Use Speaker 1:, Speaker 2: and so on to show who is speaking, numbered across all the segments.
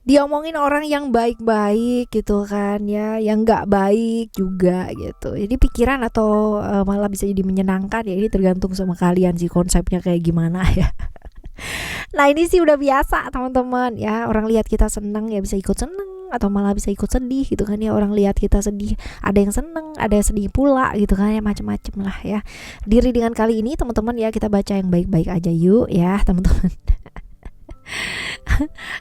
Speaker 1: diomongin orang yang baik-baik gitu kan ya, yang nggak baik juga gitu. Jadi pikiran atau malah bisa jadi menyenangkan ya, ini tergantung sama kalian sih konsepnya kayak gimana ya. Nah ini sih udah biasa teman-teman ya, orang lihat kita seneng ya bisa ikut seneng atau malah bisa ikut sedih gitu kan ya. Orang lihat kita sedih ada yang seneng ada yang sedih pula gitu kan ya, macem-macem lah ya. Diri dengan kali ini teman-teman ya, kita baca yang baik-baik aja yuk ya teman-teman.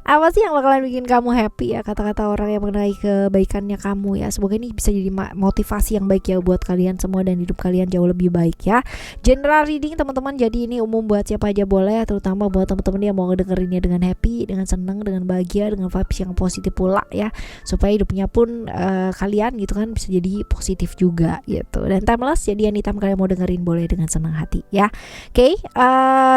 Speaker 1: Apa sih yang bakalan bikin kamu happy ya, kata-kata orang yang mengenai kebaikannya kamu ya. Semoga ini bisa jadi motivasi yang baik ya buat kalian semua dan hidup kalian jauh lebih baik ya. General reading teman-teman, jadi ini umum buat siapa aja boleh, terutama buat teman-teman yang mau ngedengerinnya dengan happy, dengan senang, dengan bahagia, dengan vibes yang positif pula ya, supaya hidupnya pun kalian gitu kan bisa jadi positif juga gitu. Dan timeless, jadi anytime kalian mau dengerin boleh dengan senang hati ya. Oke,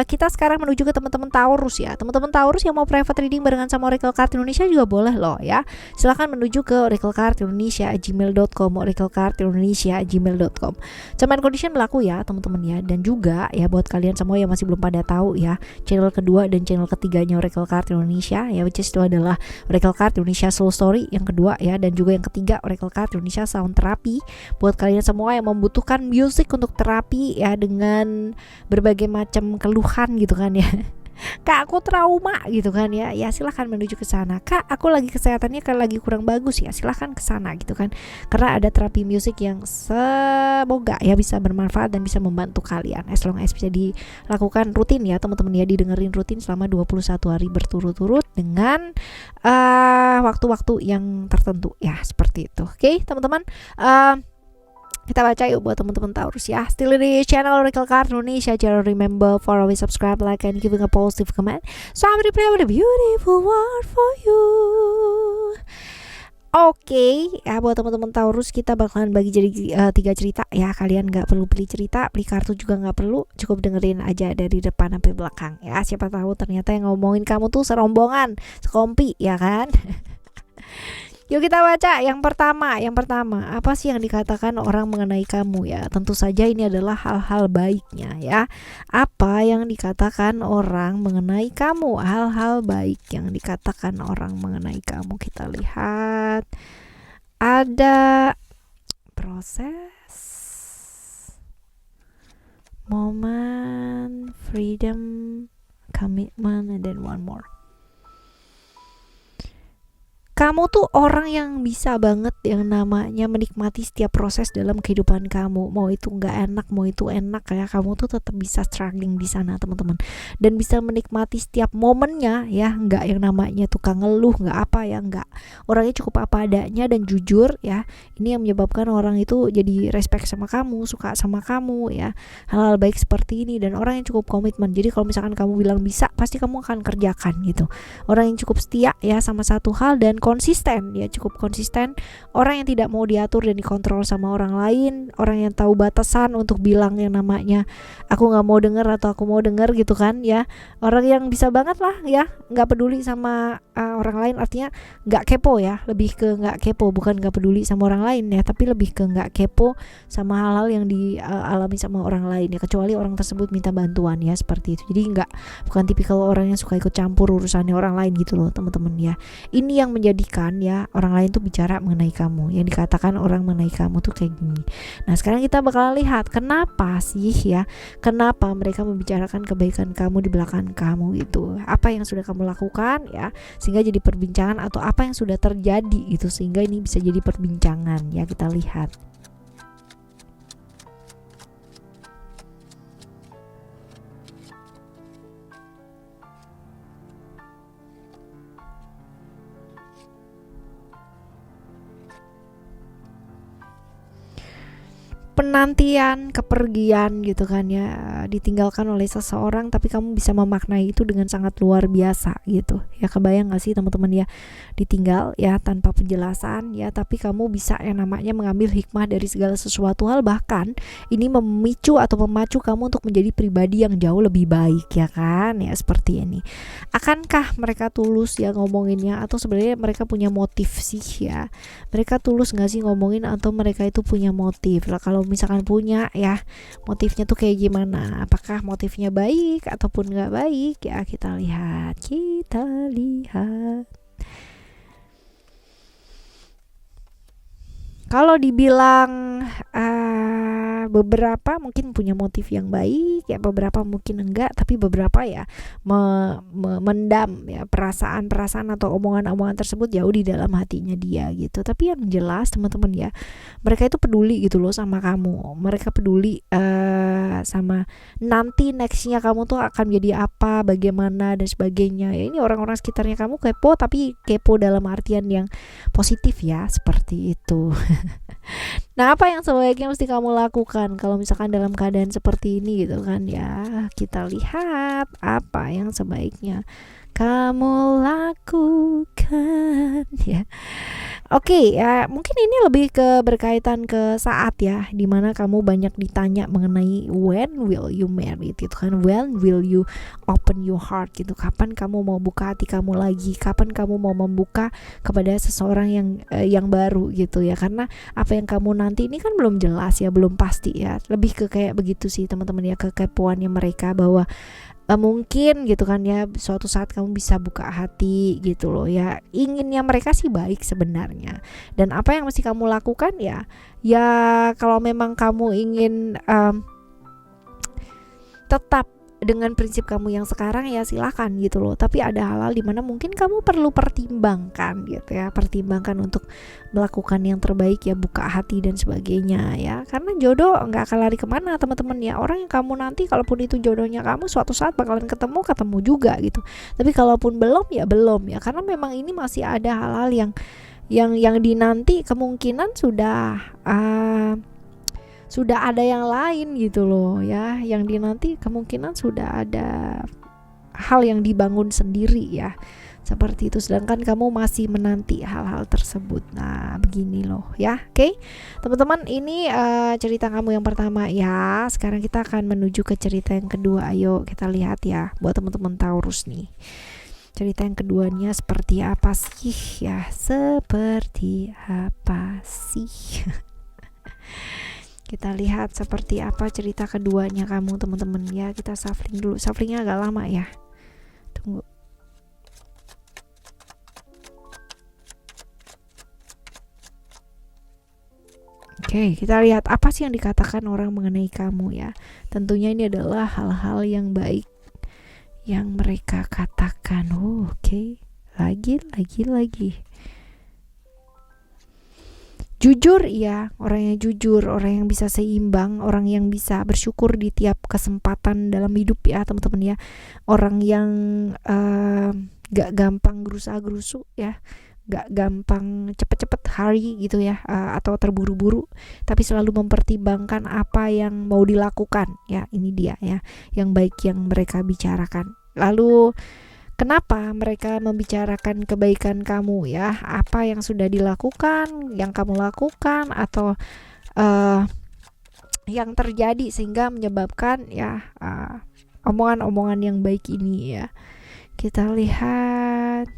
Speaker 1: kita sekarang menuju ke teman-teman Taurus ya. Teman-teman Taurus yang mau private reading barengan sama Oracle Card Indonesia juga boleh loh ya. Silahkan menuju ke Oracle Card Indonesia gmail.com, Oracle Card Indonesia gmail.com. Terms and condition berlaku ya teman-teman ya. Dan juga ya buat kalian semua yang masih belum pada tahu ya, channel kedua dan channel ketiganya Oracle Card Indonesia ya, which is itu adalah Oracle Card Indonesia Soul Story yang kedua ya, dan juga yang ketiga Oracle Card Indonesia Sound Therapy buat kalian semua yang membutuhkan musik untuk terapi ya, dengan berbagai macam keluhan gitu kan ya. Kak aku trauma gitu kan ya, ya silahkan menuju ke sana. Kak aku lagi kesehatannya kan lagi kurang bagus ya, silahkan ke sana gitu kan, karena ada terapi musik yang semoga ya bisa bermanfaat dan bisa membantu kalian as long as bisa dilakukan rutin ya teman-teman ya, didengerin rutin selama 21 hari berturut-turut dengan waktu-waktu yang tertentu ya, seperti itu. Oke teman-teman, kita baca yuk buat teman-teman Taurus ya. Still di channel Oracle Card Indonesia. Jangan remember for always subscribe, like, and giving a positive comment. So I'm gonna play with a beautiful word for you. Oke, ya buat teman-teman Taurus kita bakalan bagi jadi 3 cerita ya. Kalian nggak perlu beli cerita, beli kartu juga nggak perlu, cukup dengerin aja dari depan sampai belakang ya. Siapa tahu ternyata yang ngomongin kamu tuh serombongan, sekompi ya kan. Yuk kita baca yang pertama. Apa sih yang dikatakan orang mengenai kamu ya? Tentu saja ini adalah hal-hal baiknya ya. Apa yang dikatakan orang mengenai kamu? Hal-hal baik yang dikatakan orang mengenai kamu. Kita lihat. Ada proses, moment, freedom, commitment, and then one more. Kamu tuh orang yang bisa banget yang namanya menikmati setiap proses dalam kehidupan kamu. Mau itu nggak enak, mau itu enak ya, kamu tuh tetap bisa struggling di sana teman-teman. Dan bisa menikmati setiap momennya ya, nggak yang namanya tukang ngeluh, nggak apa ya, nggak. Orangnya cukup apa adanya dan jujur ya. Ini yang menyebabkan orang itu jadi respect sama kamu, suka sama kamu ya. Hal-hal baik seperti ini, dan orang yang cukup komitmen. Jadi kalau misalkan kamu bilang bisa, pasti kamu akan kerjakan gitu. Orang yang cukup setia ya sama satu hal dan konsisten ya, cukup konsisten. Orang yang tidak mau diatur dan dikontrol sama orang lain, orang yang tahu batasan untuk bilang yang namanya aku nggak mau denger atau aku mau denger gitu kan ya. Orang yang bisa banget lah ya, nggak peduli sama orang lain, artinya nggak kepo ya, lebih ke nggak kepo, bukan nggak peduli sama orang lain ya, tapi lebih ke nggak kepo sama hal-hal yang dialami sama orang lain ya, kecuali orang tersebut minta bantuan ya, seperti itu. Jadi bukan tipikal orang yang suka ikut campur urusannya orang lain gitu loh teman-teman ya. Ini yang menjadikan ya orang lain tuh bicara mengenai kamu, yang dikatakan orang mengenai kamu tuh kayak gini. Nah sekarang kita bakalan lihat kenapa sih ya, kenapa mereka membicarakan kebaikan kamu di belakang kamu gitu, apa yang sudah kamu lakukan ya sehingga jadi perbincangan, atau apa yang sudah terjadi gitu sehingga ini bisa jadi perbincangan ya. Kita lihat. Penantian, kepergian gitu kan ya, ditinggalkan oleh seseorang tapi kamu bisa memaknai itu dengan sangat luar biasa gitu ya. Kebayang gak sih teman-teman ya, ditinggal ya tanpa penjelasan ya, tapi kamu bisa yang namanya mengambil hikmah dari segala sesuatu hal, bahkan ini memicu atau memacu kamu untuk menjadi pribadi yang jauh lebih baik ya kan ya, seperti ini. Akankah mereka tulus ya ngomonginnya, atau sebenarnya mereka punya motif sih ya? Mereka tulus gak sih ngomongin, atau mereka itu punya motif lah? Kalau misalkan punya ya, motifnya tuh kayak gimana, apakah motifnya baik ataupun nggak baik ya, kita lihat. Kalau dibilang beberapa mungkin punya motif yang baik ya, beberapa mungkin enggak, tapi beberapa ya mendam ya perasaan-perasaan atau omongan-omongan tersebut jauh di dalam hatinya dia gitu. Tapi yang jelas teman-teman ya, mereka itu peduli gitu loh sama kamu. Mereka peduli sama nanti nextnya kamu tuh akan jadi apa, bagaimana dan sebagainya. Ya ini orang-orang sekitarnya kamu kepo, tapi kepo dalam artian yang positif ya, seperti itu. Nah, apa yang sebaiknya mesti kamu lakukan kalau misalkan dalam keadaan seperti ini gitu kan ya? Kita lihat apa yang sebaiknya kamu lakukan ya. Oke, ya mungkin ini lebih ke berkaitan ke saat ya, dimana kamu banyak ditanya mengenai when will you marry itu kan, when will you open your heart gitu, kapan kamu mau buka hati kamu lagi, kapan kamu mau membuka kepada seseorang yang baru gitu ya, karena apa yang kamu nanti ini kan belum jelas ya, belum pasti ya, lebih ke kayak begitu sih teman-teman ya, kekepoannya mereka bahwa mungkin gitu kan ya suatu saat kamu bisa buka hati gitu loh ya, inginnya mereka sih baik sebenarnya. Dan apa yang mesti kamu lakukan ya, kalau memang kamu ingin tetap dengan prinsip kamu yang sekarang ya silakan gitu loh, tapi ada hal-hal dimana mungkin kamu perlu pertimbangkan gitu ya, pertimbangkan untuk melakukan yang terbaik ya, buka hati dan sebagainya ya, karena jodoh nggak akan lari kemana teman-teman ya. Orang yang kamu nanti kalaupun itu jodohnya kamu, suatu saat bakalan ketemu juga gitu, tapi kalaupun belum ya belum ya, karena memang ini masih ada hal-hal yang dinanti kemungkinan sudah ada yang lain gitu loh ya, yang dinanti kemungkinan sudah ada hal yang dibangun sendiri ya, seperti itu, sedangkan kamu masih menanti hal-hal tersebut. Nah begini loh ya. Oke teman-teman, ini cerita kamu yang pertama ya. Sekarang kita akan menuju ke cerita yang kedua. Ayo kita lihat ya, buat teman-teman Taurus nih, cerita yang keduanya seperti apa sih ya, seperti apa sih kita lihat seperti apa cerita keduanya kamu teman-teman ya. Kita shuffling dulu, shufflingnya agak lama ya, tunggu. Oke, kita lihat apa sih yang dikatakan orang mengenai kamu ya. Tentunya ini adalah hal-hal yang baik yang mereka katakan. Oke. Lagi jujur ya, orang yang jujur, orang yang bisa seimbang, orang yang bisa bersyukur di tiap kesempatan dalam hidup ya teman-teman ya, orang yang gak gampang gerusa-gerusu ya, gak gampang cepet-cepet hari gitu ya, atau terburu-buru, tapi selalu mempertimbangkan apa yang mau dilakukan ya. Ini dia ya yang baik yang mereka bicarakan. Lalu kenapa mereka membicarakan kebaikan kamu ya? Apa yang sudah dilakukan, yang kamu lakukan, atau yang terjadi sehingga menyebabkan ya omongan-omongan yang baik ini ya. Kita lihat.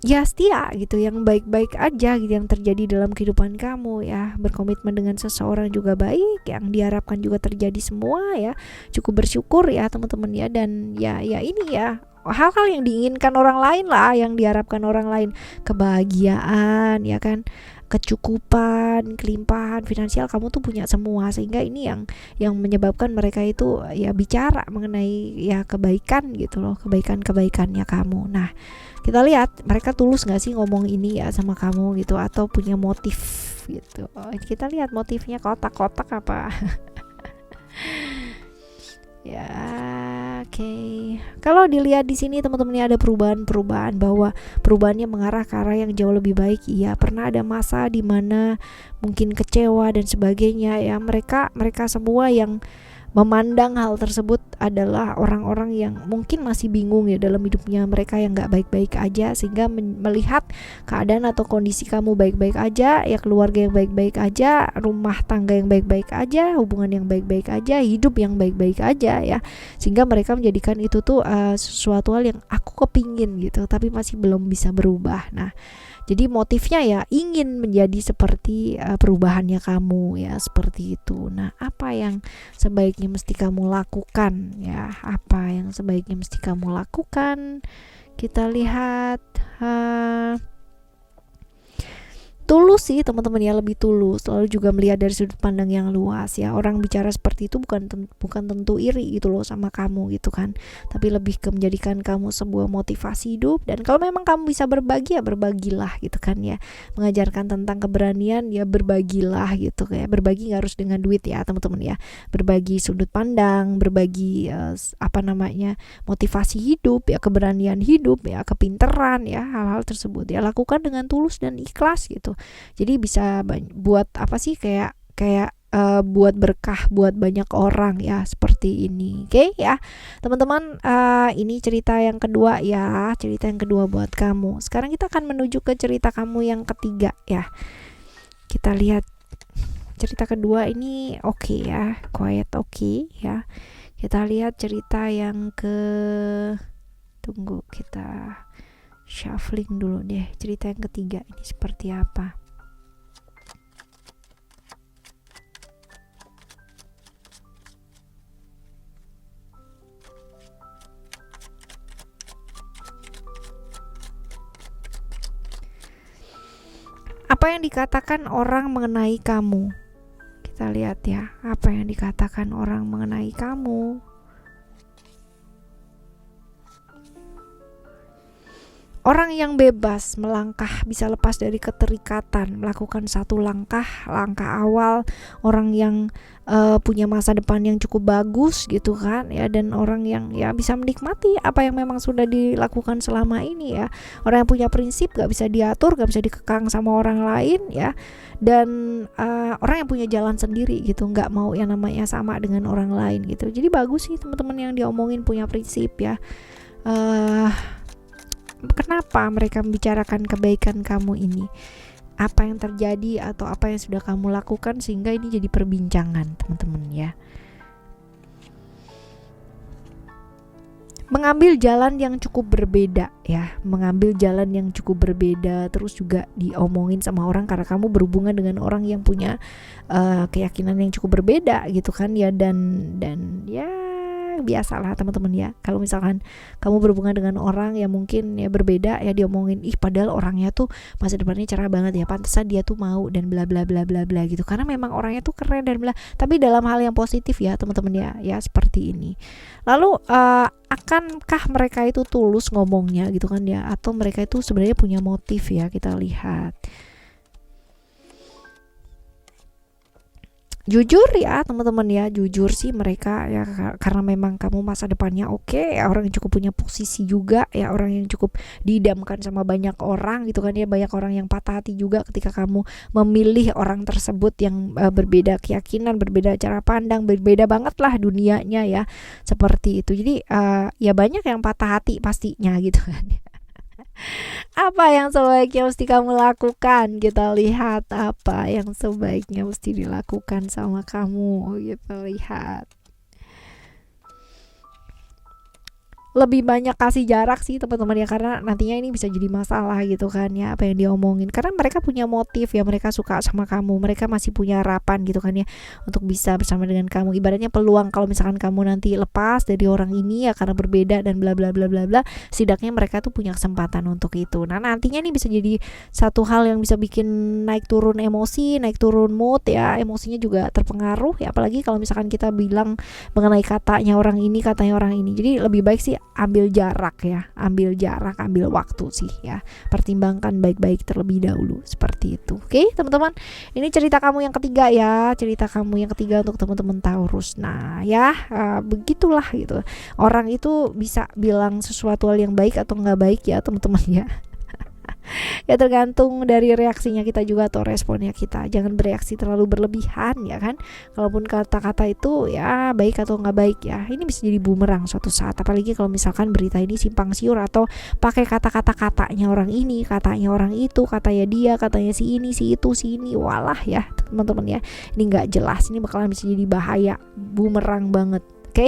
Speaker 1: Ya setia gitu, yang baik-baik aja gitu yang terjadi dalam kehidupan kamu ya. Berkomitmen dengan seseorang juga baik, yang diharapkan juga terjadi semua ya. Cukup bersyukur ya teman-teman ya, dan ya ini ya hal-hal yang diinginkan orang lain lah, yang diharapkan orang lain, kebahagiaan ya kan, kecukupan, kelimpahan finansial, kamu tuh punya semua, sehingga ini yang menyebabkan mereka itu ya bicara mengenai ya kebaikan gitu loh, kebaikannya kamu. Nah kita lihat mereka tulus gak sih ngomong ini ya sama kamu gitu, atau punya motif gitu. Kita lihat motifnya kotak-kotak apa. Ya oke. Kalau dilihat di sini teman-teman, ada perubahan bahwa perubahannya mengarah ke arah yang jauh lebih baik. Iya, pernah ada masa di mana mungkin kecewa dan sebagainya ya. Mereka semua yang memandang hal tersebut adalah orang-orang yang mungkin masih bingung ya dalam hidupnya, mereka yang gak baik-baik aja, sehingga melihat keadaan atau kondisi kamu baik-baik aja ya, keluarga yang baik-baik aja, rumah tangga yang baik-baik aja, hubungan yang baik-baik aja, hidup yang baik-baik aja ya, sehingga mereka menjadikan itu tuh sesuatu hal yang aku kepingin gitu, tapi masih belum bisa berubah. Nah jadi motifnya ya ingin menjadi seperti perubahannya kamu ya, seperti itu. Nah apa yang sebaiknya mesti kamu lakukan ya, apa yang sebaiknya mesti kamu lakukan, Kita lihat tulus sih teman-teman ya, lebih tulus, lalu juga melihat dari sudut pandang yang luas ya. Orang bicara seperti itu bukan tentu iri gitu loh sama kamu gitu kan, tapi lebih ke menjadikan kamu sebuah motivasi hidup. Dan kalau memang kamu bisa berbagi ya berbagilah gitu kan ya, mengajarkan tentang keberanian ya berbagilah gitu kayak. Berbagi gak harus dengan duit ya teman-teman ya, berbagi sudut pandang, berbagi motivasi hidup ya, keberanian hidup ya, kepinteran ya, hal-hal tersebut ya lakukan dengan tulus dan ikhlas gitu. Jadi bisa buat apa sih kayak buat berkah buat banyak orang ya, seperti ini. Oke ya teman-teman, ini cerita yang kedua ya, cerita yang kedua buat kamu. Sekarang kita akan menuju ke cerita kamu yang ketiga ya. Kita lihat cerita kedua ini oke ya, quiet oke ya. Kita lihat cerita yang tunggu, kita shuffling dulu deh. Cerita yang ketiga ini seperti apa? Apa yang dikatakan orang mengenai kamu? Kita lihat ya, apa yang dikatakan orang mengenai kamu. Orang yang bebas melangkah, bisa lepas dari keterikatan, melakukan satu langkah awal. Orang yang punya masa depan yang cukup bagus gitu kan ya, dan orang yang ya bisa menikmati apa yang memang sudah dilakukan selama ini ya. Orang yang punya prinsip, gak bisa diatur, gak bisa dikekang sama orang lain ya. Dan orang yang punya jalan sendiri gitu, gak mau yang namanya sama dengan orang lain gitu. Jadi bagus sih teman-teman yang diomongin punya prinsip ya. Kenapa mereka membicarakan kebaikan kamu ini? Apa yang terjadi atau apa yang sudah kamu lakukan sehingga ini jadi perbincangan teman-teman ya. Mengambil jalan yang cukup berbeda ya, mengambil jalan yang cukup berbeda, terus juga diomongin sama orang karena kamu berhubungan dengan orang yang punya keyakinan yang cukup berbeda gitu kan ya. Dan ya biasalah teman-teman ya, kalau misalkan kamu berhubungan dengan orang yang mungkin ya berbeda ya, diomongin padahal orangnya tuh masa depannya cerah banget ya, pantesan dia tuh mau dan bla bla bla bla bla gitu, karena memang orangnya tuh keren dan bla, tapi dalam hal yang positif ya teman-teman ya seperti ini. Lalu akankah mereka itu tulus ngomongnya gitu kan ya, atau mereka itu sebenarnya punya motif ya? Kita lihat. Jujur ya teman-teman ya, jujur sih mereka ya, karena memang kamu masa depannya oke ya, orang yang cukup punya posisi juga ya, orang yang cukup diidamkan sama banyak orang gitu kan ya. Banyak orang yang patah hati juga ketika kamu memilih orang tersebut yang berbeda keyakinan, berbeda cara pandang, berbeda banget lah dunianya ya, seperti itu. Jadi ya banyak yang patah hati pastinya gitu kan. Apa yang sebaiknya mesti kamu lakukan? Kita lihat apa yang sebaiknya mesti dilakukan sama kamu. Kita lihat. Lebih banyak kasih jarak sih teman-teman ya, karena nantinya ini bisa jadi masalah gitu kan ya, apa yang diomongin, karena mereka punya motif ya, mereka suka sama kamu, mereka masih punya harapan gitu kan ya untuk bisa bersama dengan kamu. Ibaratnya peluang kalau misalkan kamu nanti lepas dari orang ini ya karena berbeda dan bla bla bla bla bla, setidaknya mereka tuh punya kesempatan untuk itu. Nah nantinya ini bisa jadi satu hal yang bisa bikin naik turun emosi, naik turun mood ya, emosinya juga terpengaruh ya, apalagi kalau misalkan kita bilang mengenai katanya orang ini, katanya orang ini. Jadi lebih baik sih ambil jarak ya, ambil waktu sih ya, pertimbangkan baik-baik terlebih dahulu, seperti itu. Oke teman-teman, ini cerita kamu yang ketiga ya, cerita kamu yang ketiga untuk teman-teman Taurus. Nah ya begitulah gitu, orang itu bisa bilang sesuatu hal yang baik atau nggak baik ya teman-teman ya. Ya tergantung dari reaksinya kita juga atau responnya kita. Jangan bereaksi terlalu berlebihan ya kan. Kalaupun kata-kata itu ya baik atau nggak baik ya, ini bisa jadi bumerang suatu saat. Apalagi kalau misalkan berita ini simpang siur atau pakai katanya orang ini, katanya orang itu, katanya dia, katanya si ini, si itu, si ini, walah ya teman-teman ya. Ini nggak jelas, ini bakalan bisa jadi bahaya, bumerang banget. Oke,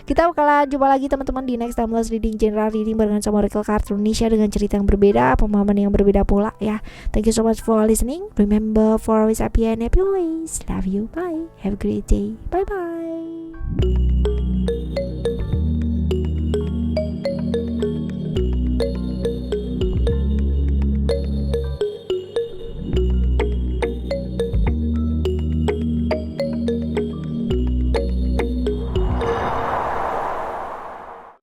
Speaker 1: kita bakalan jumpa lagi teman-teman di next timeless reading, general reading barengan sama Oracle Card Indonesia dengan cerita yang berbeda, pemahaman yang berbeda pula ya. Thank you so much for listening. Remember for always happy and happy always. Love you. Bye. Have a great day. Bye bye.